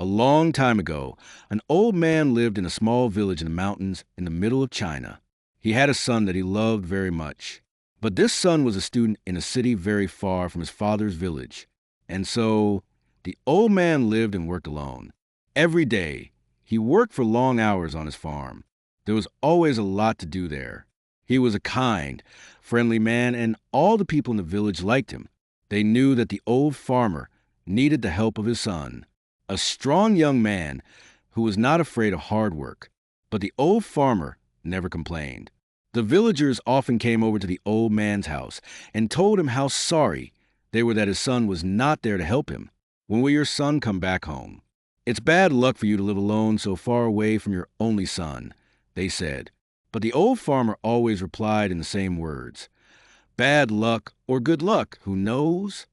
A long time ago, an old man lived in a small village in the mountains in the middle of China. He had a son that he loved very much. But this son was a student in a city very far from his father's village. And so the old man lived and worked alone. Every day, he worked for long hours on his farm. There was always a lot to do there. He was a kind, friendly man, and all the people in the village liked him. They knew that the old farmer needed the help of his son, a strong young man who was not afraid of hard work. But the old farmer never complained. The villagers often came over to the old man's house and told him how sorry they were that his son was not there to help him. When will your son come back home? It's bad luck for you to live alone so far away from your only son, they said. But the old farmer always replied in the same words. Bad luck or good luck, who knows?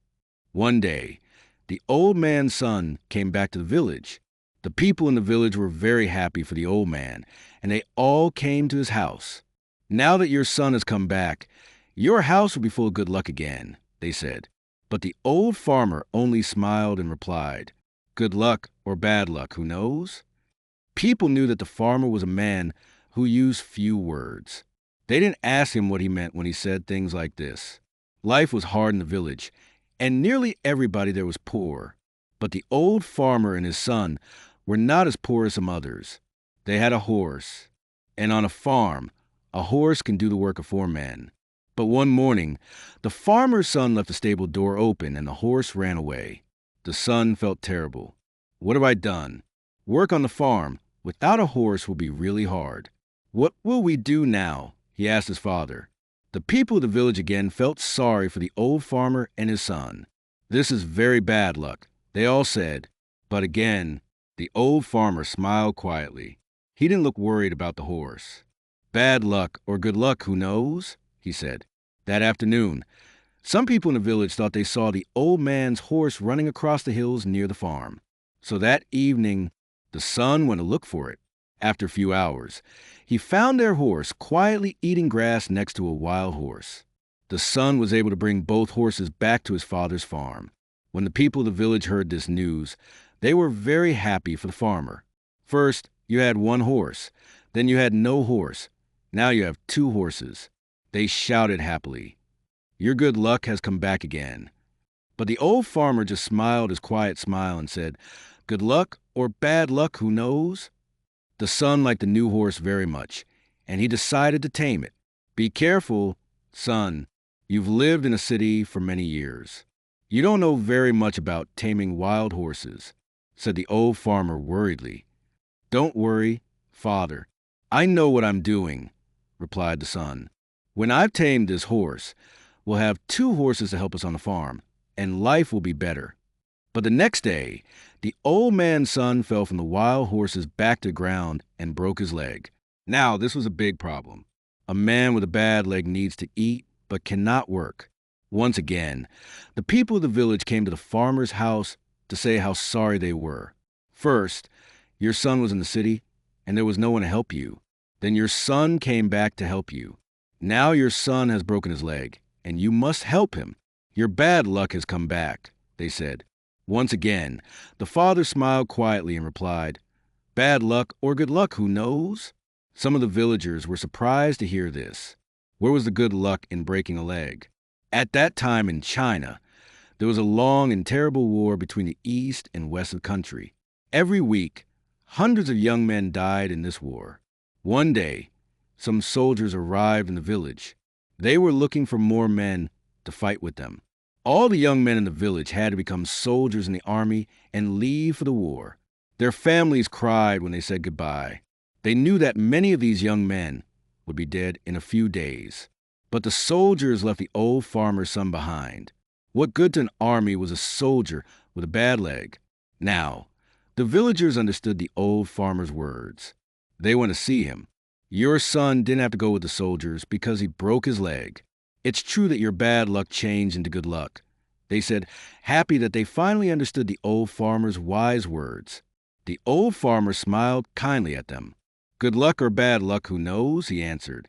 One day, the old man's son came back to the village. The people in the village were very happy for the old man, and they all came to his house. Now that your son has come back, your house will be full of good luck again, they said. But the old farmer only smiled and replied, Good luck or bad luck, who knows? People knew that the farmer was a man who used few words. They didn't ask him what he meant when he said things like this. Life was hard in the village, and nearly everybody there was poor. But the old farmer and his son were not as poor as some others. They had a horse, and on a farm, a horse can do the work of 4 men. But one morning, the farmer's son left the stable door open and the horse ran away. The son felt terrible. What have I done? Work on the farm without a horse will be really hard. What will we do now? He asked his father. The people of the village again felt sorry for the old farmer and his son. This is very bad luck, they all said. But again, the old farmer smiled quietly. He didn't look worried about the horse. Bad luck or good luck, who knows? He said. That afternoon, some people in the village thought they saw the old man's horse running across the hills near the farm. So that evening, the son went to look for it. After a few hours, he found their horse quietly eating grass next to a wild horse. The son was able to bring both horses back to his father's farm. When the people of the village heard this news, they were very happy for the farmer. First, you had 1 horse. Then you had no horse. Now you have 2 horses. They shouted happily. Your good luck has come back again. But the old farmer just smiled his quiet smile and said, Good luck or bad luck, who knows? The son liked the new horse very much, and he decided to tame it. Be careful, son. You've lived in a city for many years. You don't know very much about taming wild horses, said the old farmer worriedly. Don't worry, father. I know what I'm doing, replied the son. When I've tamed this horse, we'll have 2 horses to help us on the farm, and life will be better. But the next day, the old man's son fell from the wild horse's back to the ground and broke his leg. Now, this was a big problem. A man with a bad leg needs to eat, but cannot work. Once again, the people of the village came to the farmer's house to say how sorry they were. First, your son was in the city, and there was no one to help you. Then your son came back to help you. Now your son has broken his leg, and you must help him. Your bad luck has come back, they said. Once again, the father smiled quietly and replied, Bad luck or good luck, who knows? Some of the villagers were surprised to hear this. Where was the good luck in breaking a leg? At that time in China, there was a long and terrible war between the east and west of the country. Every week, hundreds of young men died in this war. One day, some soldiers arrived in the village. They were looking for more men to fight with them. All the young men in the village had to become soldiers in the army and leave for the war. Their families cried when they said goodbye. They knew that many of these young men would be dead in a few days. But the soldiers left the old farmer's son behind. What good to an army was a soldier with a bad leg? Now, the villagers understood the old farmer's words. They went to see him. Your son didn't have to go with the soldiers because he broke his leg. It's true that your bad luck changed into good luck, they said, happy that they finally understood the old farmer's wise words. The old farmer smiled kindly at them. Good luck or bad luck, who knows? He answered.